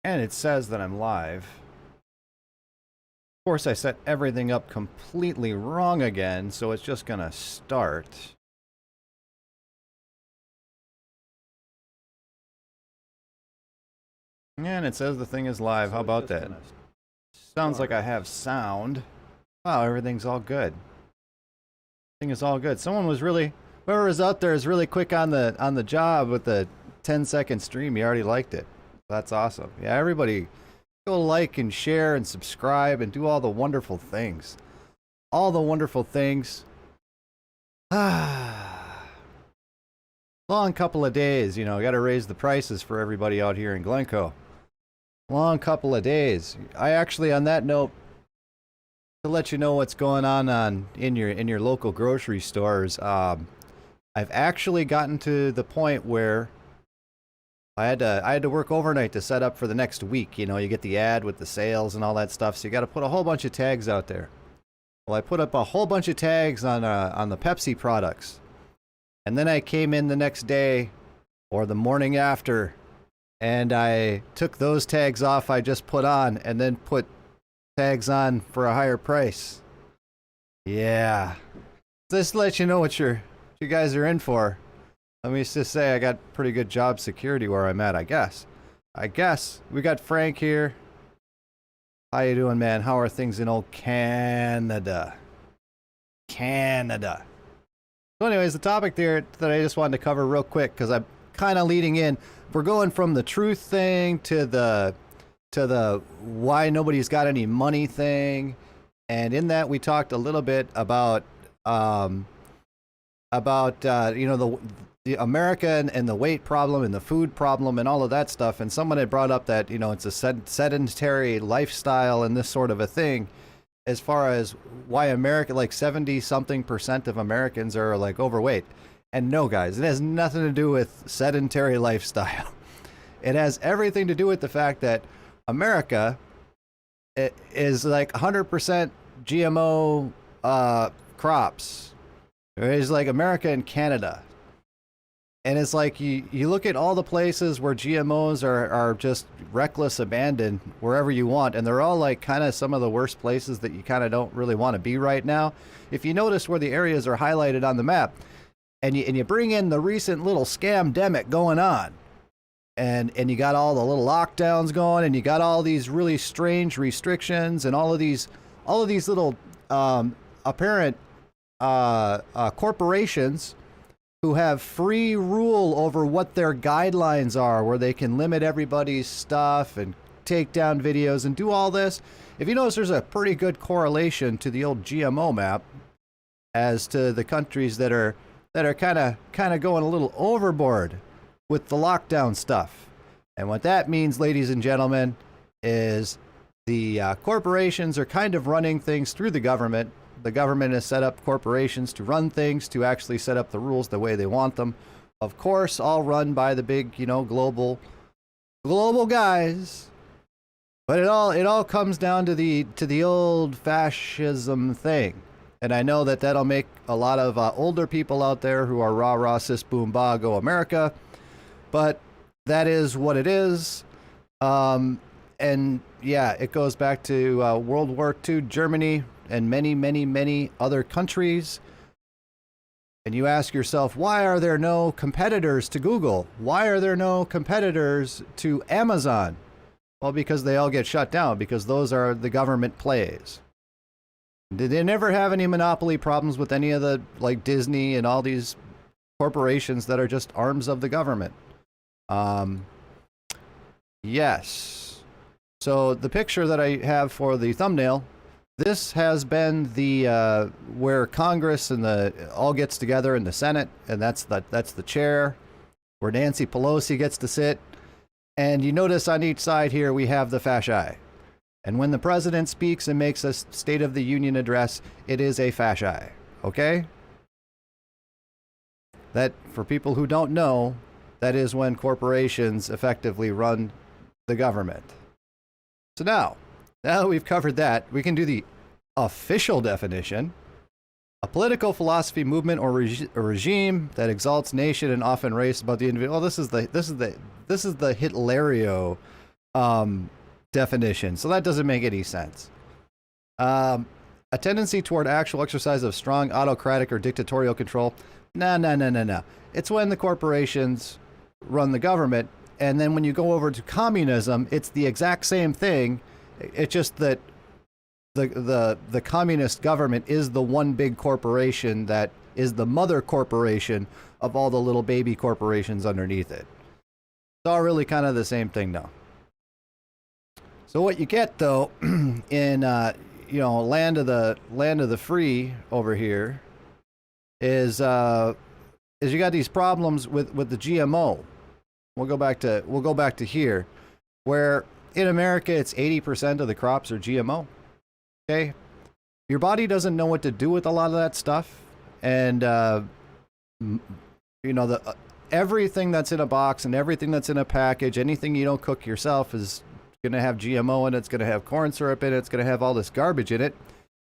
And it says that I'm live. Of course, I set everything up completely wrong again, so it's just gonna start. And it says the thing is live. How about that? Sounds like I have sound. Wow, everything's all good. Thing is all good. Someone was really, whoever was out there is really quick on the job with the 10-second stream. You already liked it. That's awesome. Yeah, everybody go like and share and subscribe and do all the wonderful things. All the wonderful things. Long couple of days, you know, got to raise the prices for everybody out here in Glencoe. Long couple of days. I actually, on that note, to let you know what's going on in your local grocery stores, I've actually gotten to the point where I had to work overnight to set up for the next week. You know, you get the ad with the sales and all that stuff, so you got to put a whole bunch of tags out there. Well, I put up a whole bunch of tags on the Pepsi products, and then I came in the next day or the morning after, and I took those tags off I just put on, and then put tags on for a higher price. Yeah, just to let you know what you guys are in for. Let me just say I got pretty good job security where I'm at, I guess. We got Frank here. How you doing, man? How are things in old Canada? Canada. So anyways, the topic there that I just wanted to cover real quick, because I'm kind of leading in. We're going from the truth thing to the why nobody's got any money thing. And in that we talked a little bit about you know, the America and the weight problem and the food problem and all of that stuff. And someone had brought up that, you know, it's a sedentary lifestyle and this sort of a thing, as far as why America, like 70-something% of Americans are like overweight. And no, guys, it has nothing to do with sedentary lifestyle. It has everything to do with the fact that America is like 100% GMO crops. It's like America and Canada. And it's like you look at all the places where GMOs are just reckless abandoned wherever you want, and they're all like kind of some of the worst places that you kind of don't really want to be right now. If you notice where the areas are highlighted on the map, and you bring in the recent little scamdemic going on, and you got all the little lockdowns going, and you got all these really strange restrictions, and all of these little apparent corporations who have free rule over what their guidelines are, where they can limit everybody's stuff and take down videos and do all this. If you notice, there's a pretty good correlation to the old GMO map as to the countries that are kind of going a little overboard with the lockdown stuff. And what that means, ladies and gentlemen, is the corporations are kind of running things through the government. The government has set up corporations to run things, to actually set up the rules the way they want them. Of course, all run by the big, you know, global guys. But it all comes down to the old fascism thing. And I know that that'll make a lot of older people out there who are rah sis boom bah go America. But that is what it is. And yeah, it goes back to World War II, Germany, and many other countries. And you ask yourself, why are there no competitors to Google? Why are there no competitors to Amazon? Well, because they all get shut down, because those are the government plays. They never have any monopoly problems with any of the, like Disney and all these corporations that are just arms of the government. Yes. So the picture that I have for the thumbnail, this has been the where Congress and all gets together in the Senate, and that's the chair where Nancy Pelosi gets to sit. And you notice on each side here we have the fasci. And when the president speaks and makes a State of the Union address, it is a fasci. Okay? That, for people who don't know, that is when corporations effectively run the government. So now that we've covered that, we can do the official definition. A political philosophy, movement, or regime that exalts nation and often race above the individual. Well, this is the Hitlerio definition. So that doesn't make any sense. A tendency toward actual exercise of strong autocratic or dictatorial control. No. It's when the corporations run the government. And then when you go over to communism, it's the exact same thing. It's just that the communist government is the one big corporation that is the mother corporation of all the little baby corporations underneath it. It's all really kind of the same thing now. So what you get though in land of the free over here is you got these problems with the GMO. We'll go back to here, where in America it's 80% of the crops are GMO. Okay, your body doesn't know what to do with a lot of that stuff, and everything that's in a box and everything that's in a package, anything you don't cook yourself is going to have GMO in it. It's going to have corn syrup in it. It's going to have all this garbage in it.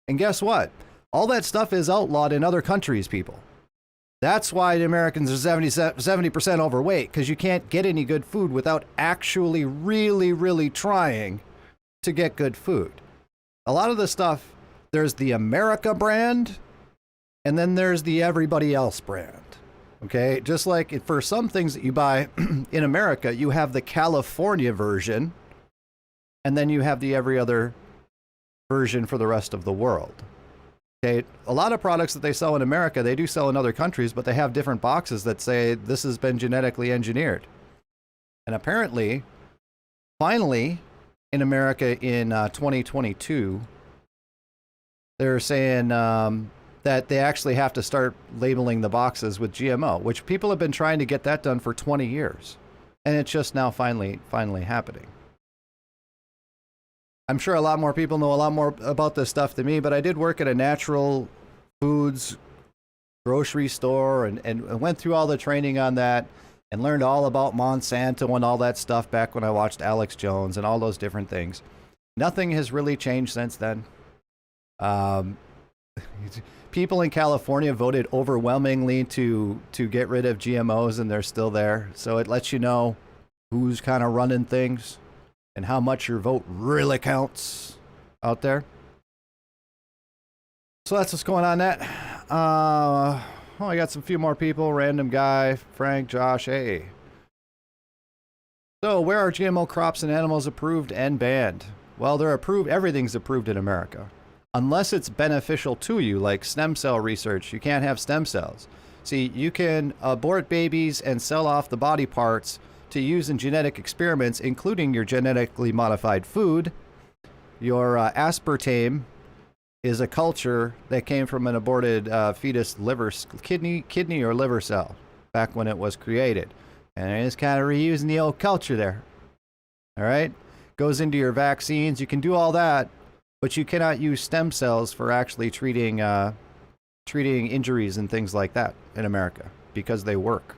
And guess what? All that stuff is outlawed in other countries, people. That's why the Americans are 70% overweight, because you can't get any good food without actually really, really trying to get good food. A lot of the stuff, there's the America brand, and then there's the everybody else brand. Okay? Just like for some things that you buy in America, you have the California version, and then you have the every other version for the rest of the world. Okay, a lot of products that they sell in America, they do sell in other countries, but they have different boxes that say this has been genetically engineered. And apparently, finally, in America in 2022, they're saying that they actually have to start labeling the boxes with GMO, which people have been trying to get that done for 20 years. And it's just now finally happening. I'm sure a lot more people know a lot more about this stuff than me, but I did work at a natural foods grocery store and went through all the training on that and learned all about Monsanto and all that stuff back when I watched Alex Jones and all those different things. Nothing has really changed since then. People in California voted overwhelmingly to get rid of GMOs, and they're still there. So it lets you know who's kind of running things and how much your vote really counts out there. So that's what's going on that. I got some few more people. Random guy, Frank, Josh, hey. So where are GMO crops and animals approved and banned? Well, they're approved. Everything's approved in America. Unless it's beneficial to you, like stem cell research. You can't have stem cells. See, you can abort babies and sell off the body parts to use in genetic experiments, including your genetically modified food. Your aspartame is a culture that came from an aborted fetus kidney or liver cell back when it was created. And it's kind of reusing the old culture there. All right? Goes into your vaccines. You can do all that, but you cannot use stem cells for actually treating injuries and things like that in America because they work.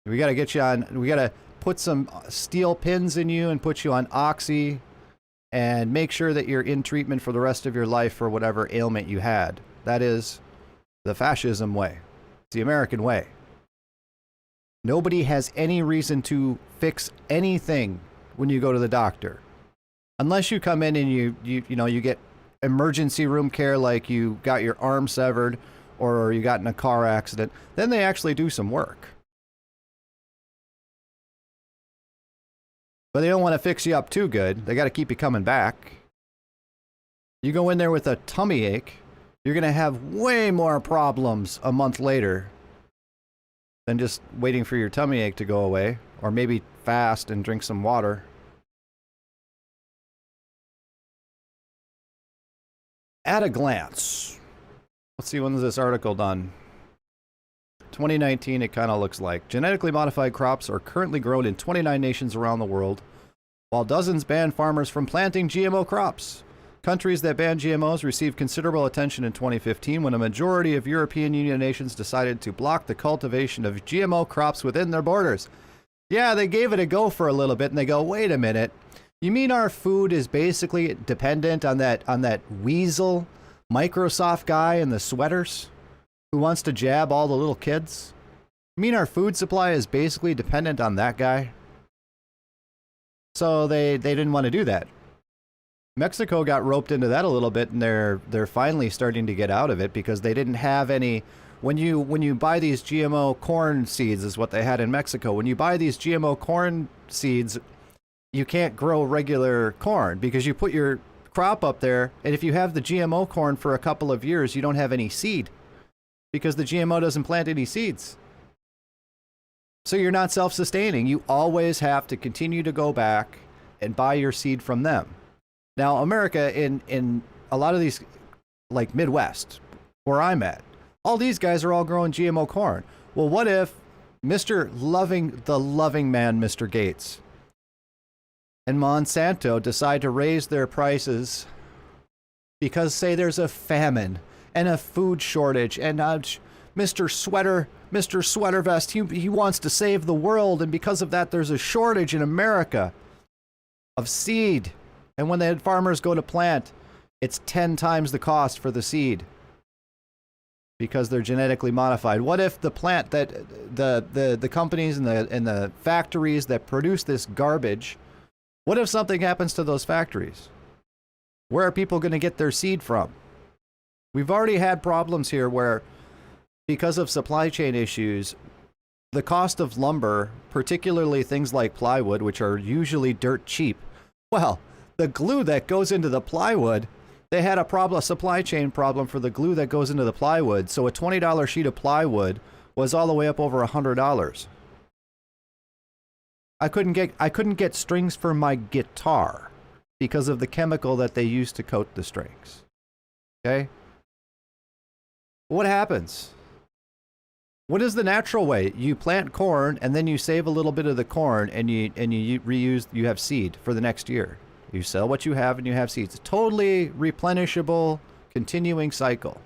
We got to get you on, we got to put some steel pins in you and put you on oxy and make sure that you're in treatment for the rest of your life for whatever ailment you had. That is the fascism way. It's the American way. Nobody has any reason to fix anything when you go to the doctor. Unless you come in and you get emergency room care, like you got your arm severed or you got in a car accident, then they actually do some work. But they don't want to fix you up too good. They got to keep you coming back. You go in there with a tummy ache, you're going to have way more problems a month later than just waiting for your tummy ache to go away, or maybe fast and drink some water. At a glance, let's see, when was this article done? 2019, it kind of looks like. Genetically modified crops are currently grown in 29 nations around the world, while dozens ban farmers from planting GMO crops. Countries that ban GMOs received considerable attention in 2015 when a majority of European Union nations decided to block the cultivation of GMO crops within their borders. Yeah, they gave it a go for a little bit, and they go, wait a minute. You mean our food is basically dependent on that weasel Microsoft guy in the sweaters who wants to jab all the little kids? You mean our food supply is basically dependent on that guy? So they didn't want to do that. Mexico got roped into that a little bit, and they're finally starting to get out of it because they didn't have any. When you buy these GMO corn seeds, is what they had in Mexico. When you buy these GMO corn seeds, you can't grow regular corn because you put your crop up there, and if you have the GMO corn for a couple of years, you don't have any seed because the GMO doesn't plant any seeds. So you're not self-sustaining. You always have to continue to go back and buy your seed from them. Now, America, in a lot of these, like Midwest, where I'm at, all these guys are all growing GMO corn. Well, what if the loving man, Mr. Gates, and Monsanto decide to raise their prices because, say, there's a famine and a food shortage, and Mr. Sweater Vest, he wants to save the world, and because of that, there's a shortage in America of seed. And when the farmers go to plant, it's 10 times the cost for the seed because they're genetically modified. What if the plant that the companies and the factories that produce this garbage, what if something happens to those factories? Where are people going to get their seed from? We've already had problems here where, because of supply chain issues, the cost of lumber, particularly things like plywood, which are usually dirt cheap, well, the glue that goes into the plywood, they had a supply chain problem for the glue that goes into the plywood. So a $20 sheet of plywood was all the way up over $100. I couldn't get strings for my guitar because of the chemical that they used to coat the strings. Okay? What happens? What is the natural way? You plant corn and then you save a little bit of the corn and you reuse, you have seed for the next year. You sell what you have and you have seeds. Totally replenishable, continuing cycle.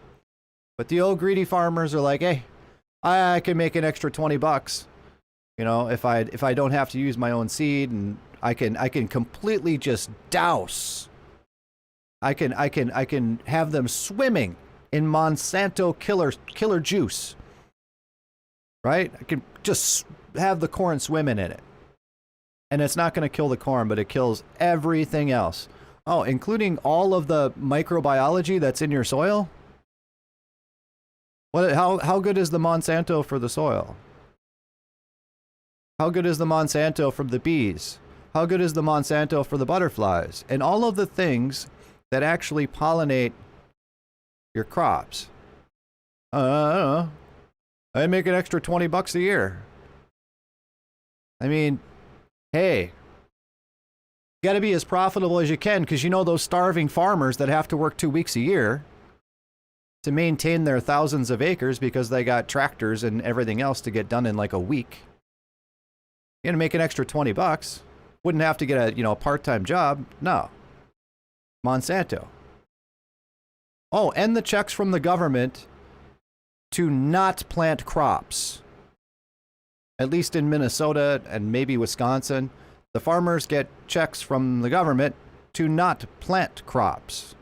But the old greedy farmers are like, hey, I can make an extra $20, you know, if I don't have to use my own seed, and I can completely just douse. I can have them swimming in Monsanto killer juice. Right? I can just have the corn swimming in it. And it's not going to kill the corn, but it kills everything else. Oh, including all of the microbiology that's in your soil? How good is the Monsanto for the soil? How good is the Monsanto from the bees? How good is the Monsanto for the butterflies? And all of the things that actually pollinate your crops. I don't know. I make an extra $20 a year. I mean, hey, you got to be as profitable as you can, because you know those starving farmers that have to work 2 weeks a year to maintain their thousands of acres because they got tractors and everything else to get done in like a week. You're going to make an extra $20. Wouldn't have to get a part-time job. No. Monsanto. Oh, and the checks from the government to not plant crops. At least in Minnesota and maybe Wisconsin, the farmers get checks from the government to not plant crops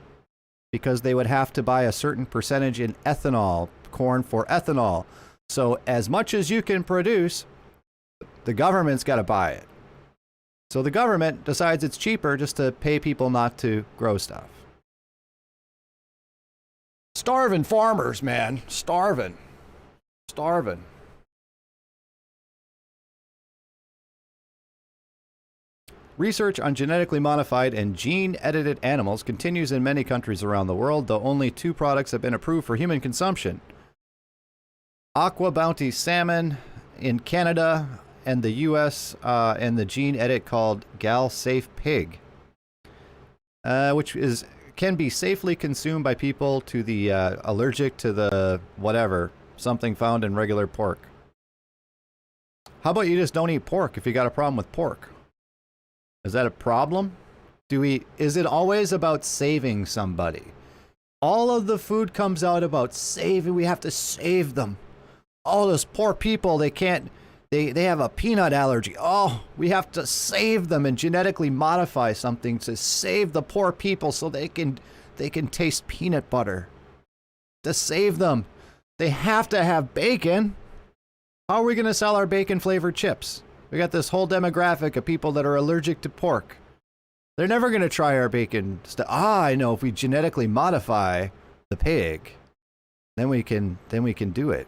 because they would have to buy a certain percentage in ethanol, corn for ethanol. So as much as you can produce, the government's got to buy it. So the government decides it's cheaper just to pay people not to grow stuff. Starving farmers, man. Starving. Research on genetically modified and gene-edited animals continues in many countries around the world, though only 2 products have been approved for human consumption. Aqua Bounty salmon in Canada and the U.S. And the gene edit called Gal Safe Pig, which can be safely consumed by people to the allergic to the whatever, something found in regular pork. How about you just don't eat pork if you got a problem with pork? Is that a problem? Is it always about saving somebody? All of the food comes out about saving. We have to save them. Oh, those poor people, they have a peanut allergy. Oh, we have to save them and genetically modify something to save the poor people so they can taste peanut butter. To save them. They have to have bacon. How are we going to sell our bacon flavored chips? We got this whole demographic of people that are allergic to pork. They're never going to try our bacon stuff. I know if we genetically modify the pig, then we can do it.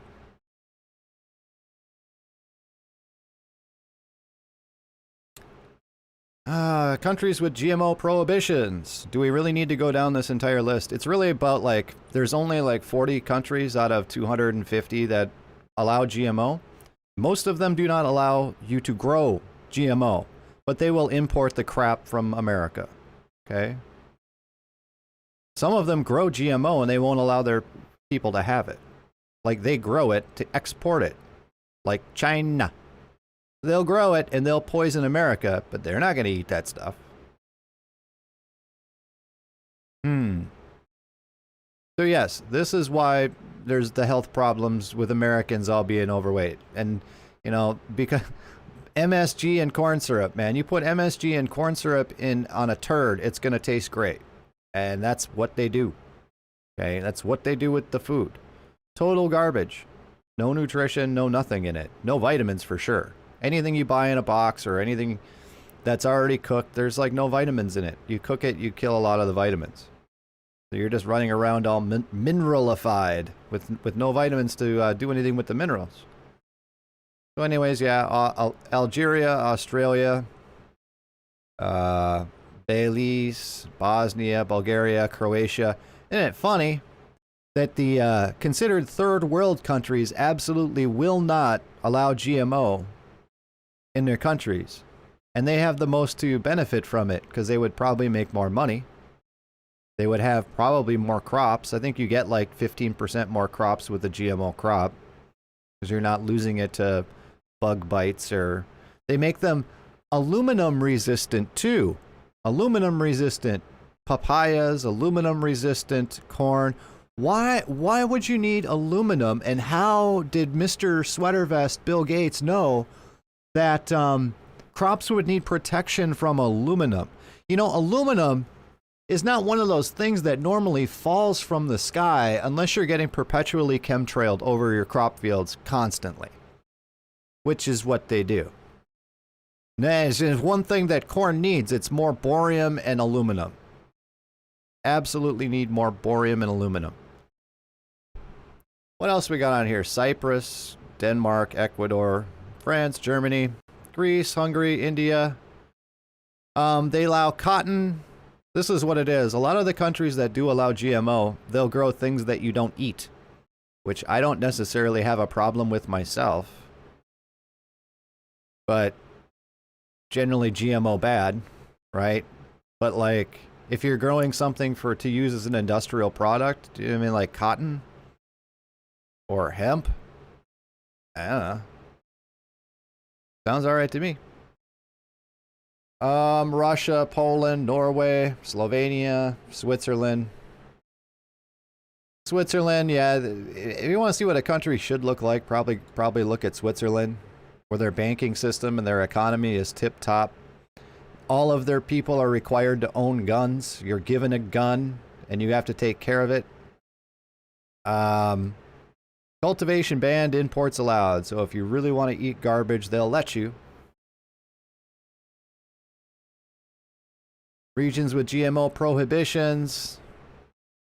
Countries with GMO prohibitions. Do we really need to go down this entire list? It's really about like, there's only like 40 countries out of 250 that allow GMO. Most of them do not allow you to grow GMO, but they will import the crap from America. Okay? Some of them grow GMO and they won't allow their people to have it. Like they grow it to export it. Like China. They'll grow it and they'll poison America, but they're not going to eat that stuff. So yes, this is why there's the health problems with Americans all being overweight. And, you know, because MSG and corn syrup, man, you put MSG and corn syrup in on a turd, it's going to taste great. And that's what they do. Okay, that's what they do with the food. Total garbage. No nutrition, no nothing in it. No vitamins for sure. Anything you buy in a box or anything that's already cooked, there's like no vitamins in it. You cook it, you kill a lot of the vitamins. So you're just running around all mineralified with no vitamins to do anything with the minerals. So anyways, yeah, Algeria, Australia, Belize, Bosnia, Bulgaria, Croatia. Isn't it funny that the considered third world countries absolutely will not allow GMO in their countries? And they have the most to benefit from it because they would probably make more money. They would have probably more crops. I think you get like 15% more crops with a GMO crop because you're not losing it to bug bites, or they make them aluminum resistant too. Aluminum resistant papayas, aluminum resistant corn. Why would you need aluminum, and how did Mr. Sweater Vest Bill Gates know that crops would need protection from aluminum? You know, aluminum is not one of those things that normally falls from the sky unless you're getting perpetually chemtrailed over your crop fields constantly, which is what they do. There's one thing that corn needs. It's more boron and aluminum. Absolutely need more boron and aluminum. What else we got on here? Cyprus, Denmark, Ecuador, France, Germany, Greece, Hungary, India. They allow cotton. This is what it is. A lot of the countries that do allow GMO, they'll grow things that you don't eat, which I don't necessarily have a problem with myself. But generally GMO bad, right? But like, if you're growing something to use as an industrial product, do you know what I mean, like cotton or hemp? I don't know. Sounds all right to me. Russia, Poland, Norway, Slovenia, Switzerland. Switzerland, yeah. If you want to see what a country should look like, probably look at Switzerland, where their banking system and their economy is tip top. All of their people are required to own guns. You're given a gun, and you have to take care of it. Cultivation banned, imports allowed. So if you really want to eat garbage, they'll let you. Regions with GMO prohibitions.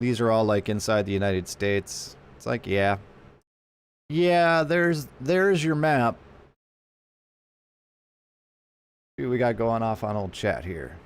These are all like inside the United States. It's like, yeah. Yeah, there's your map. See what we got going off on old chat here.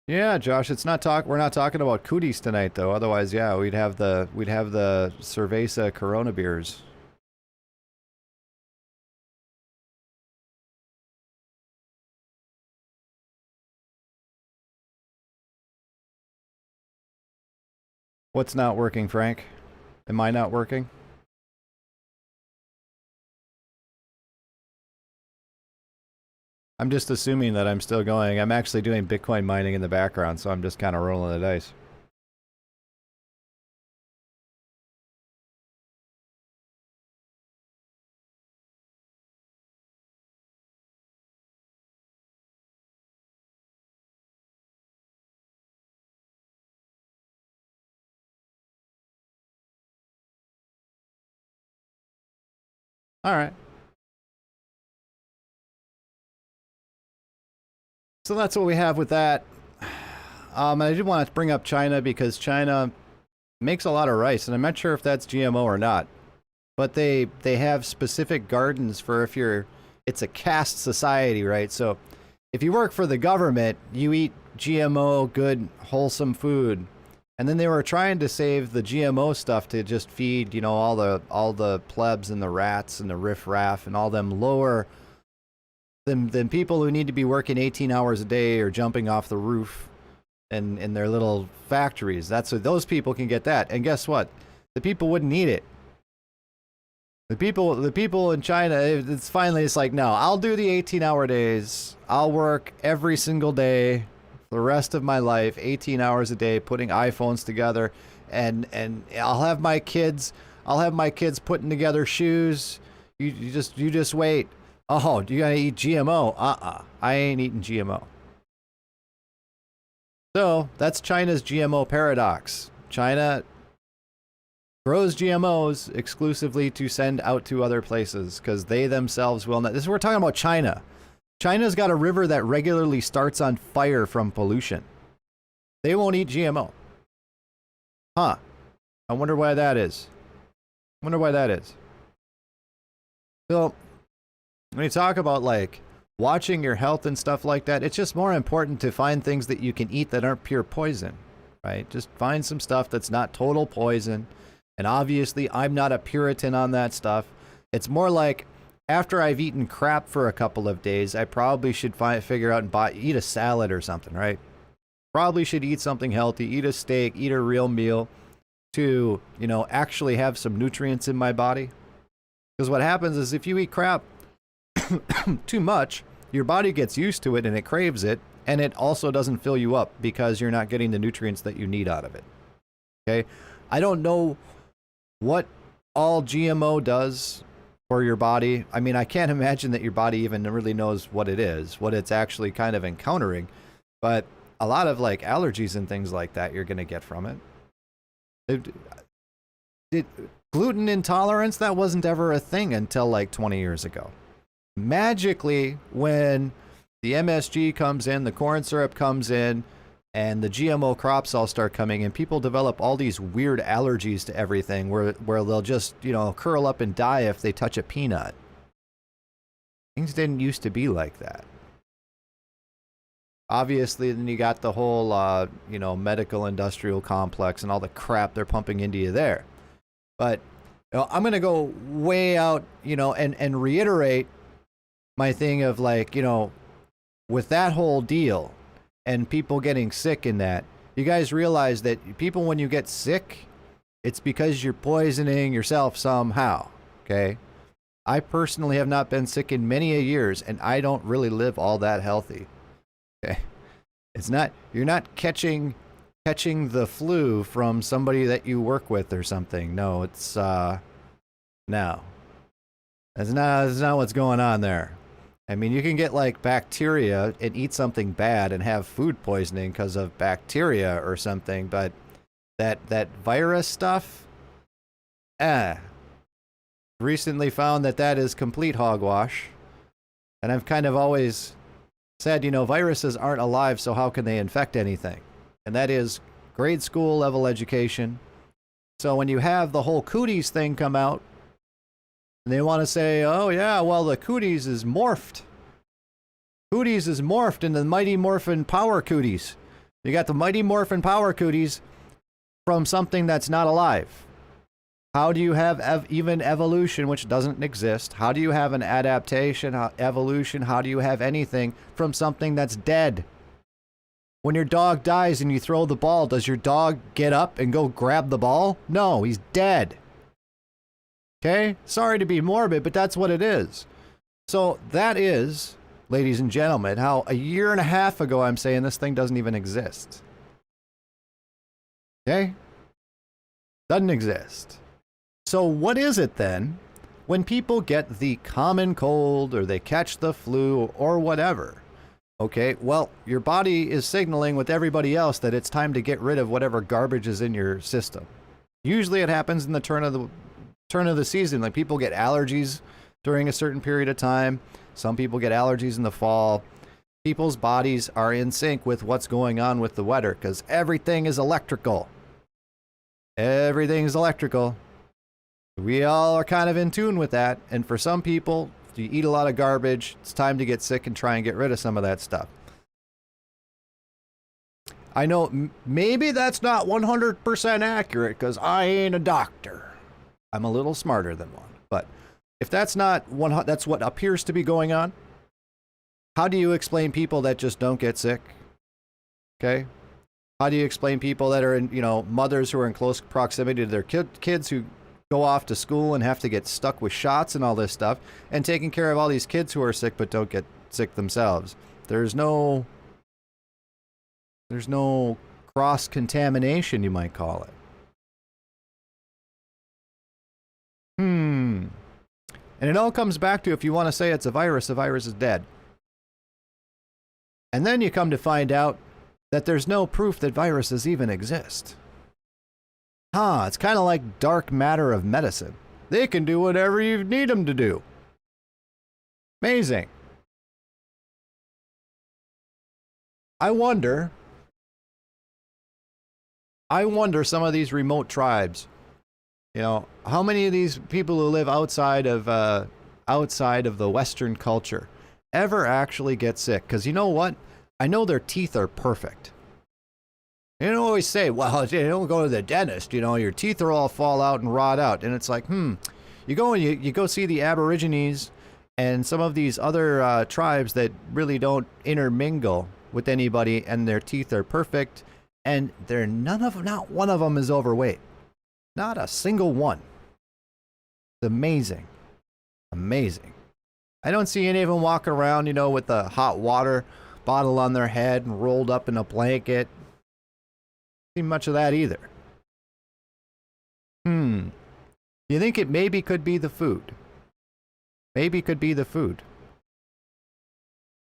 Yeah, Josh, it's not we're not talking about cooties tonight though. Otherwise, yeah, we'd have the Cerveza Corona beers. What's not working, Frank? Am I not working? I'm just assuming that I'm still going. I'm actually doing Bitcoin mining in the background, so I'm just kind of rolling the dice. All right. So that's what we have with that. I did want to bring up China because China makes a lot of rice, and I'm not sure if that's GMO or not. But they have specific gardens for if you're, it's a caste society, right? So if you work for the government, you eat GMO, good, wholesome food. And then they were trying to save the GMO stuff to just feed, you know, all the plebs and the rats and the riffraff and all them lower than people who need to be working 18 hours a day or jumping off the roof and in their little factories. That's what those people can get that. And guess what? The people wouldn't eat it. The people in China, it's like, no, I'll do the 18-hour days. I'll work every single day for the rest of my life, 18 hours a day, putting iPhones together, and I'll have my kids putting together shoes. You just wait. Oh, you gotta eat GMO? I ain't eating GMO. So that's China's GMO paradox. China grows GMOs exclusively to send out to other places because they themselves will not. We're talking about China. China's got a river that regularly starts on fire from pollution. They won't eat GMO. Huh. I wonder why that is. So, when you talk about like watching your health and stuff like that, it's just more important to find things that you can eat that aren't pure poison, right? Just find some stuff that's not total poison. And obviously, I'm not a Puritan on that stuff. It's more like after I've eaten crap for a couple of days, I probably should figure out and eat a salad or something, right? Probably should eat something healthy, eat a steak, eat a real meal to, you know, actually have some nutrients in my body. Because what happens is if you eat crap too much, your body gets used to it and it craves it, and it also doesn't fill you up because you're not getting the nutrients that you need out of it. Okay? I don't know what all GMO does for your body. I mean, I can't imagine that your body even really knows what it is, what it's actually kind of encountering, but a lot of like allergies and things like that you're going to get from it. Gluten intolerance, that wasn't ever a thing until like 20 years ago. Magically, when the MSG comes in, the corn syrup comes in, and the GMO crops all start coming in, people develop all these weird allergies to everything where they'll just, you know, curl up and die if they touch a peanut. Things didn't used to be like that. Obviously, then you got the whole, you know, medical industrial complex and all the crap they're pumping into you there. But, you know, I'm going to go way out, you know, and reiterate my thing of like, you know, with that whole deal and people getting sick in that, you guys realize that people, when you get sick, it's because you're poisoning yourself somehow, okay? I personally have not been sick in many a years, and I don't really live all that healthy, okay? It's not, you're not catching the flu from somebody that you work with or something. No, it's, no. That's not what's going on there. I mean, you can get like bacteria and eat something bad and have food poisoning because of bacteria or something, but that virus stuff, recently found that is complete hogwash. And I've kind of always said, you know, viruses aren't alive, so how can they infect anything? And that is grade school level education. So when you have the whole cooties thing come out, and they want to say, oh yeah, well the cooties is morphed. Cooties is morphed into the Mighty Morphin Power Cooties. You got the Mighty Morphin Power Cooties from something that's not alive. How do you have even evolution, which doesn't exist? How do you have an adaptation, evolution? How do you have anything from something that's dead? When your dog dies and you throw the ball, does your dog get up and go grab the ball? No, he's dead. Okay? Sorry to be morbid, but that's what it is. So that is, ladies and gentlemen, how a year and a half ago I'm saying this thing doesn't even exist. Okay? Doesn't exist. So what is it then when people get the common cold or they catch the flu or whatever? Okay, well, your body is signaling with everybody else that it's time to get rid of whatever garbage is in your system. Usually it happens in the turn of the season. Like people get allergies during a certain period of time. Some people get allergies in the fall. People's bodies are in sync with what's going on with the weather because everything is electrical. Everything's electrical. We all are kind of in tune with that. And for some people, if you eat a lot of garbage, it's time to get sick and try and get rid of some of that stuff. I know maybe that's not 100% accurate because I ain't a doctor. I'm a little smarter than one. But if that's not that's what appears to be going on, how do you explain people that just don't get sick? Okay? How do you explain people that are in, mothers who are in close proximity to their kids who go off to school and have to get stuck with shots and all this stuff and taking care of all these kids who are sick but don't get sick themselves? There's no cross-contamination, you might call it. And it all comes back to, if you want to say it's a virus, the virus is dead. And then you come to find out that there's no proof that viruses even exist. It's kind of like dark matter of medicine. They can do whatever you need them to do. Amazing. I wonder some of these remote tribes, how many of these people who live outside of the Western culture ever actually get sick? Because you know what? I know their teeth are perfect. They don't always say, well, you don't go to the dentist, your teeth are all fall out and rot out. And it's like, you go and you go see the Aborigines and some of these other tribes that really don't intermingle with anybody, and their teeth are perfect, and not one of them is overweight. Not a single one. It's amazing. Amazing. I don't see any of them walking around, with the hot water bottle on their head and rolled up in a blanket. See much of that either. You think it maybe could be the food? Maybe could be the food.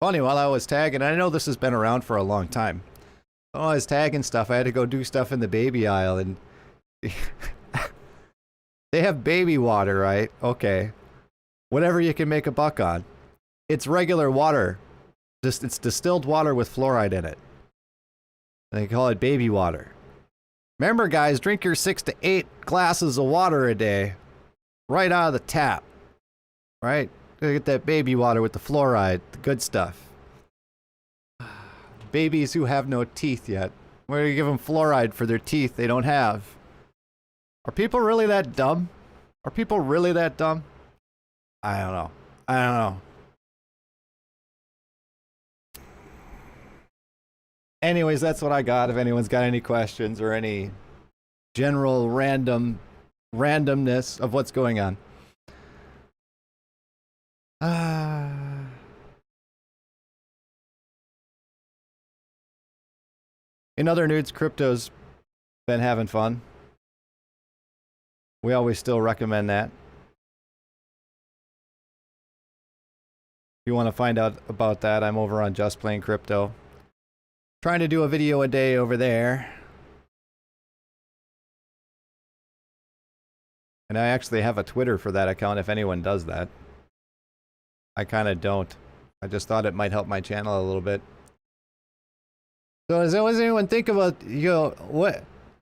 Funny, while I was tagging, I know this has been around for a long time. While I was tagging stuff, I had to go do stuff in the baby aisle, and they have baby water, right? Okay. Whatever you can make a buck on. It's regular water. It's distilled water with fluoride in it. They call it baby water. Remember, guys, drink your 6 to 8 glasses of water a day. Right out of the tap. Right? Get that baby water with the fluoride. The good stuff. Babies who have no teeth yet. Where do you give them fluoride for their teeth they don't have? Are people really that dumb? Are people really that dumb? I don't know. Anyways, that's what I got. If anyone's got any questions or any general randomness of what's going on. In other news, crypto's been having fun. We always still recommend that. If you want to find out about that, I'm over on Just Plain Crypto. Trying to do a video a day over there. And I actually have a Twitter for that account if anyone does that. I kind of don't. I just thought it might help my channel a little bit. So does anyone think about,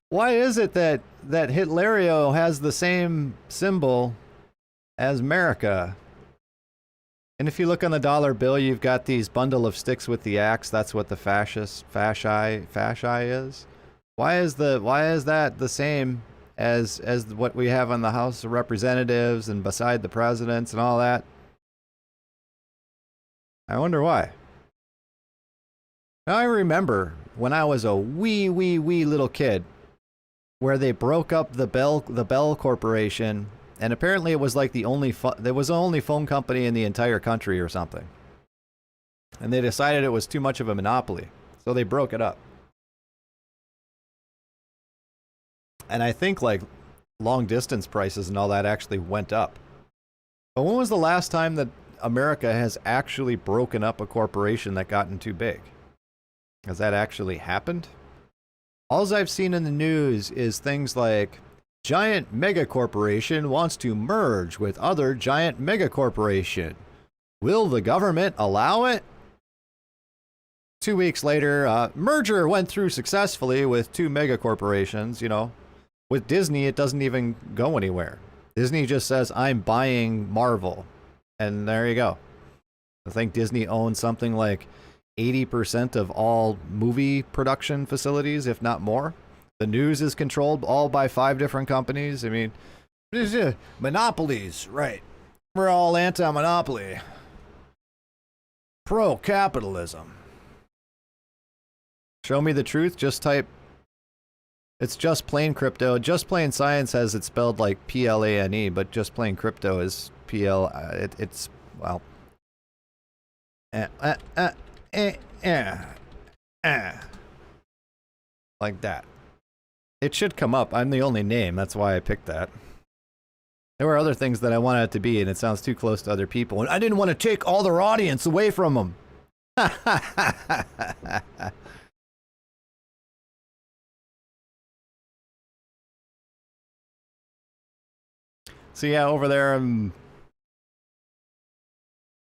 why is it that Hitlerio has the same symbol as America? And if you look on the dollar bill, you've got these bundle of sticks with the axe. That's what the fasci is. Why is that the same as what we have on the House of Representatives and beside the presidents and all that? I wonder why. Now I remember when I was a wee little kid, where they broke up the Bell Corporation. And apparently it was like there was the only phone company in the entire country or something. And they decided it was too much of a monopoly. So they broke it up. And I think like long distance prices and all that actually went up. But when was the last time that America has actually broken up a corporation that gotten too big? Has that actually happened? All I've seen in the news is things like Giant megacorporation wants to merge with other giant megacorporation. Will the government allow it? 2 weeks later, merger went through successfully with two megacorporations. You know, with Disney, it doesn't even go anywhere. Disney just says, I'm buying Marvel. And there you go. I think Disney owns something like 80% of all movie production facilities, if not more. The news is controlled all by 5 different companies. I mean, monopolies, right. We're all anti-monopoly. Pro-capitalism. Show me the truth, just type... It's just plain crypto. Just plain science has it spelled like P-L-A-N-E, but just plain crypto is P-L... It's, well... Like that. It should come up. I'm the only name. That's why I picked that. There were other things that I wanted it to be, and it sounds too close to other people. And I didn't want to take all their audience away from them. So yeah, over there,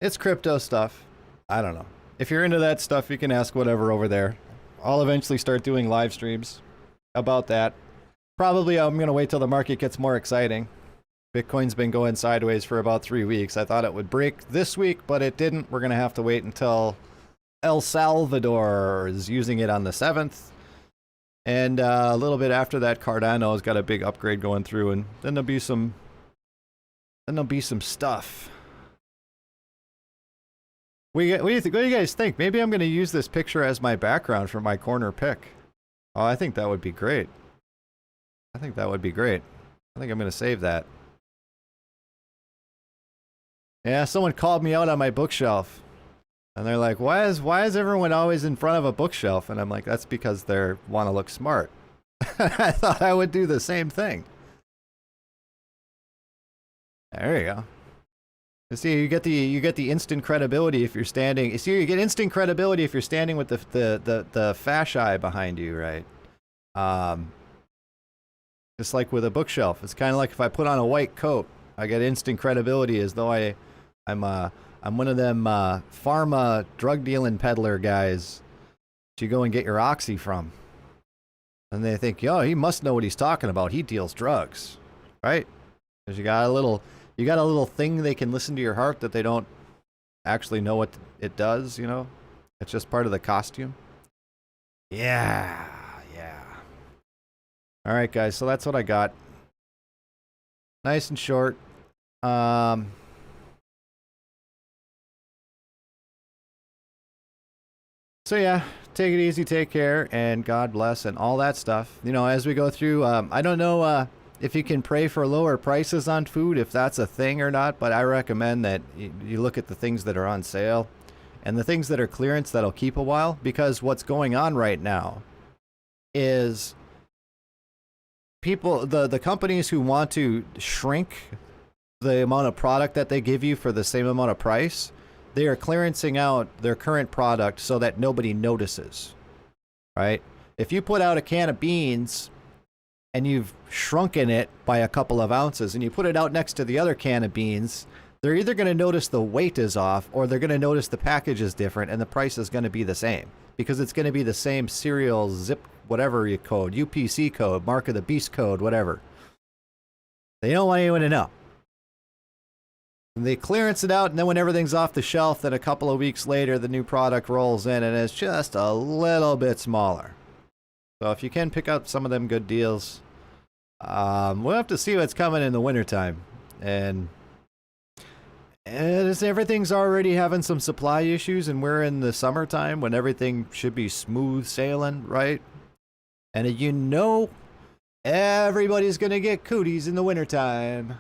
it's crypto stuff. I don't know. If you're into that stuff, you can ask whatever over there. I'll eventually start doing live streams about that. Probably I'm going to wait till the market gets more exciting. Bitcoin's been going sideways for about 3 weeks. I thought it would break this week, but it didn't. We're going to have to wait until El Salvador is using it on the 7th. And a little bit after that, Cardano's got a big upgrade going through, and then there'll be some stuff. What do you guys think? Maybe I'm going to use this picture as my background for my corner pick. Oh, I think that would be great. I think I'm going to save that. Yeah, someone called me out on my bookshelf. And they're like, why is everyone always in front of a bookshelf? And I'm like, that's because they want to look smart. I thought I would do the same thing. There you go. You see, you get the instant credibility if you're standing. You see, you get instant credibility if you're standing with the fasci behind you, right? Just like with a bookshelf, it's kind of like if I put on a white coat, I get instant credibility as though I'm one of them pharma drug dealing peddler guys that you go and get your oxy from, and they think, yo, he must know what he's talking about. He deals drugs, right? Because you got a little thing they can listen to your heart that they don't actually know what it does, you know? It's just part of the costume. Yeah. All right, guys, so that's what I got. Nice and short. So yeah, take it easy, take care, and God bless, and all that stuff. You know, as we go through, I don't know if you can pray for lower prices on food, if that's a thing or not, but I recommend that you look at the things that are on sale and the things that are clearance that'll keep a while, because what's going on right now is people, the companies who want to shrink the amount of product that they give you for the same amount of price, they are clearancing out their current product so that nobody notices, right? If you put out a can of beans and you've shrunken it by a couple of ounces and you put it out next to the other can of beans, they're either going to notice the weight is off or they're going to notice the package is different and the price is going to be the same, because it's going to be the same serial zip, whatever you code, UPC code, mark of the beast code, whatever. They don't want anyone to know. And they clearance it out, and then when everything's off the shelf, then a couple of weeks later, the new product rolls in, and it's just a little bit smaller. So if you can pick up some of them good deals, we'll have to see what's coming in the wintertime. And everything's already having some supply issues, and we're in the summertime when everything should be smooth sailing, right? And you know, everybody's going to get cooties in the wintertime.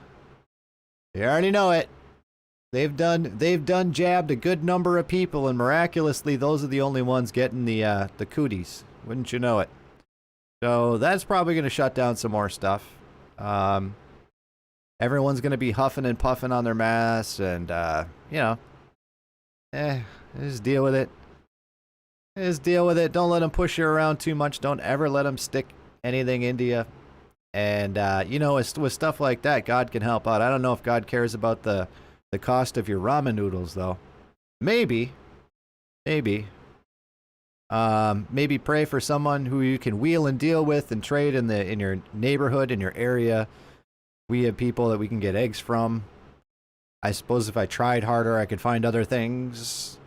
You already know it. They've done jabbed a good number of people, and miraculously, those are the only ones getting the cooties. Wouldn't you know it? So that's probably going to shut down some more stuff. Everyone's going to be huffing and puffing on their masks, and you know, just deal with it. Just deal with it. Don't let them push you around too much. Don't ever let them stick anything into you. And, you know, with stuff like that, God can help out. I don't know if God cares about the cost of your ramen noodles, though. Maybe. Maybe. Maybe pray for someone who you can wheel and deal with and trade in your neighborhood, in your area. We have people that we can get eggs from. I suppose if I tried harder, I could find other things.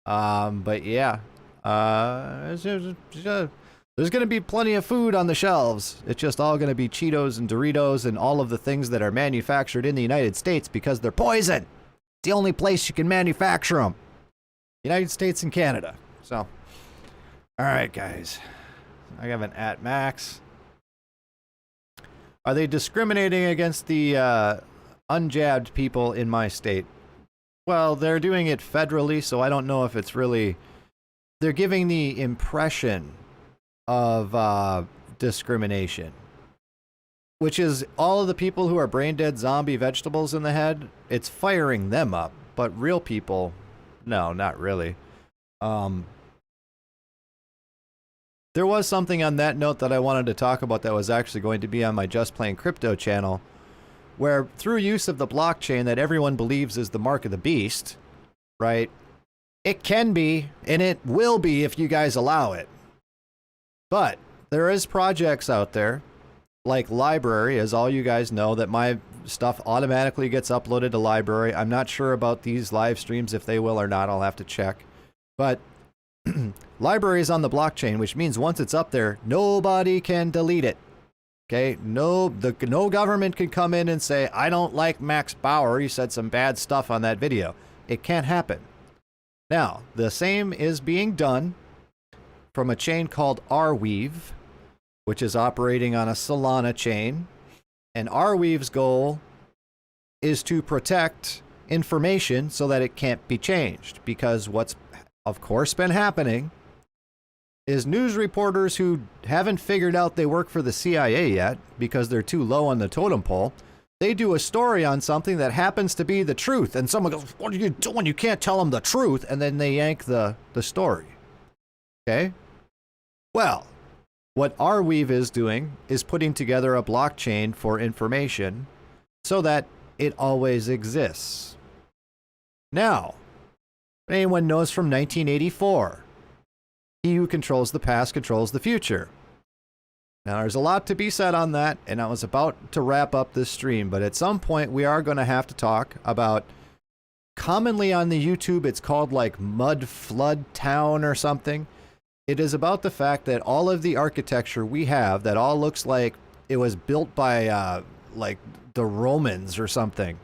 But yeah. There's going to be plenty of food on the shelves. It's just all going to be Cheetos and Doritos and all of the things that are manufactured in the United States because they're poison. It's the only place you can manufacture them. United States and Canada. So, all right, guys. I have an at max. Are they discriminating against the unjabbed people in my state? Well, they're doing it federally, so I don't know if it's really... They're giving the impression of discrimination, which is all of the people who are brain dead zombie vegetables in the head. It's firing them up, but real people, no, not really. There was something on that note that I wanted to talk about that was actually going to be on my Just Plain Crypto channel, where through use of the blockchain that everyone believes is the mark of the beast, right? It can be, and it will be if you guys allow it. But there is projects out there, like Library, as all you guys know, that my stuff automatically gets uploaded to Library. I'm not sure about these live streams, if they will or not. I'll have to check. But Library is on the blockchain, which means once it's up there, nobody can delete it. Okay? No government can come in and say, I don't like Max Bauer. He said some bad stuff on that video. It can't happen. Now, the same is being done from a chain called Arweave, which is operating on a Solana chain. And Arweave's goal is to protect information so that it can't be changed. Because what's, of course, been happening is news reporters who haven't figured out they work for the CIA yet because they're too low on the totem pole, they do a story on something that happens to be the truth. And someone goes, what are you doing? You can't tell them the truth. And then they yank the story. Okay? Well, what Arweave is doing is putting together a blockchain for information so that it always exists. Now, anyone knows from 1984, he who controls the past controls the future. Now, there's a lot to be said on that, and I was about to wrap up this stream, but at some point we are going to have to talk about, commonly on the YouTube, it's called like Mud Flood Town or something. It is about the fact that all of the architecture we have that all looks like it was built by like the Romans or something.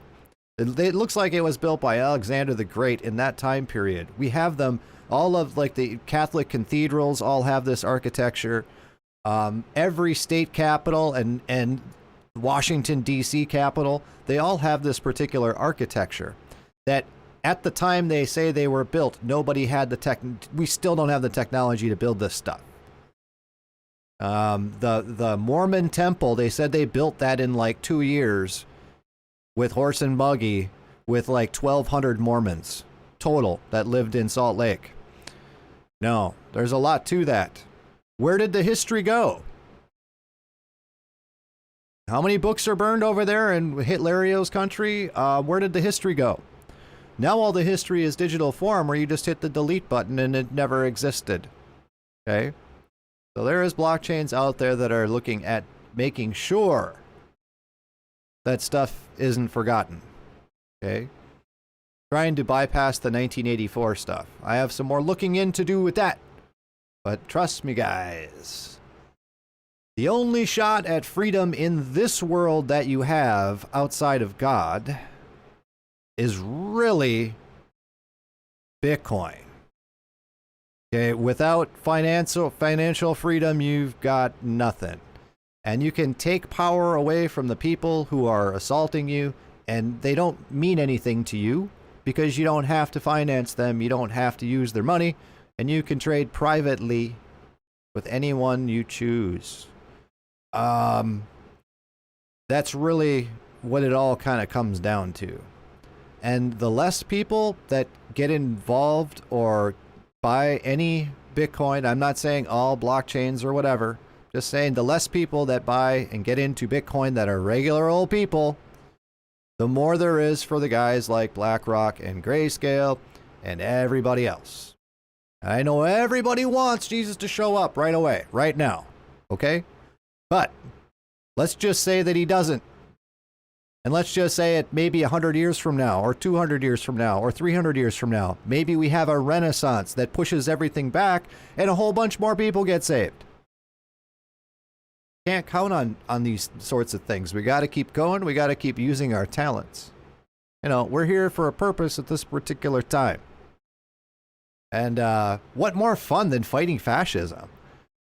It looks like it was built by Alexander the Great in that time period. We have them, all of like the Catholic cathedrals all have this architecture. Every state capital and Washington, D.C. capital, they all have this particular architecture that at the time they say they were built, nobody had we still don't have the technology to build this stuff. The Mormon temple, they said they built that in like 2 years with horse and buggy with like 1,200 Mormons total that lived in Salt Lake. No, there's a lot to that. Where did the history go? How many books are burned over there in Hitlerio's country? Where did the history go? Now all the history is digital form where you just hit the delete button and it never existed. Okay? So there is blockchains out there that are looking at making sure that stuff isn't forgotten. Okay? Trying to bypass the 1984 stuff. I have some more looking in to do with that. But trust me, guys. The only shot at freedom in this world that you have outside of God is really Bitcoin. Okay, without financial freedom, you've got nothing. And you can take power away from the people who are assaulting you, and they don't mean anything to you because you don't have to finance them, you don't have to use their money, and you can trade privately with anyone you choose. That's really what it all kind of comes down to. And the less people that get involved or buy any Bitcoin, I'm not saying all blockchains or whatever, Just saying, the less people that buy and get into Bitcoin that are regular old people, the more there is for the guys like BlackRock and Grayscale and everybody else. I know everybody wants Jesus to show up right away, right now, okay? But let's just say that he doesn't. And let's just say it maybe 100 years from now, or 200 years from now, or 300 years from now. Maybe we have a renaissance that pushes everything back and a whole bunch more people get saved. Can't count on these sorts of things. We got to keep going. We got to keep using our talents. You know, we're here for a purpose at this particular time. And what more fun than fighting fascism?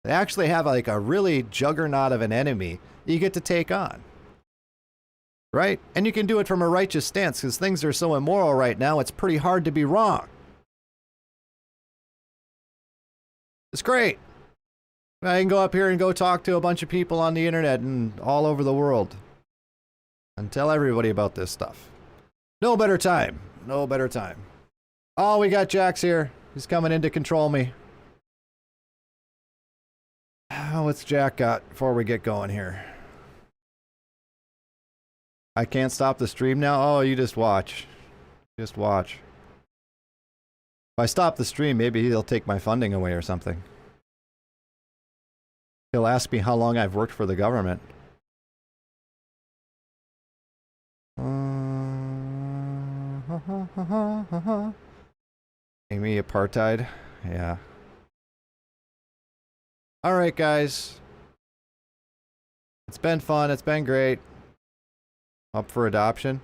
They actually have like a really juggernaut of an enemy that you get to take on. Right? And you can do it from a righteous stance because things are so immoral right now, it's pretty hard to be wrong. It's great. I can go up here and go talk to a bunch of people on the internet and all over the world and tell everybody about this stuff. No better time. No better time. Oh, we got Jax here. He's coming in to control me. What's Jack got before we get going here? I can't stop the stream now? Oh, you just watch. Just watch. If I stop the stream, maybe he'll take my funding away or something. He'll ask me how long I've worked for the government. Amy apartheid? Yeah. Alright, guys. It's been fun. It's been great. Up for adoption?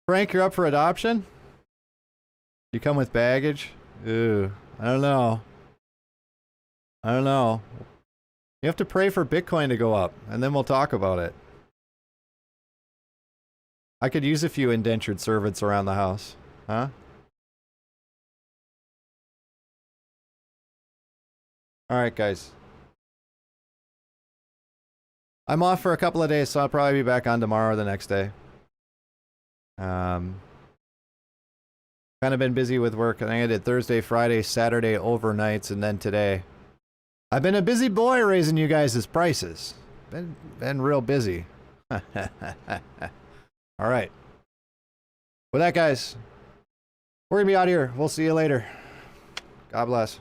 Frank, you're up for adoption? You come with baggage? Ooh, I don't know. I don't know. You have to pray for Bitcoin to go up, and then we'll talk about it. I could use a few indentured servants around the house. Huh? Alright, guys. I'm off for a couple of days, so I'll probably be back on tomorrow or the next day. Kind of been busy with work. I think I did Thursday, Friday, Saturday overnights, and then today. I've been a busy boy raising you guys' prices. Been real busy. All right. With that, guys, we're gonna be out here. We'll see you later. God bless.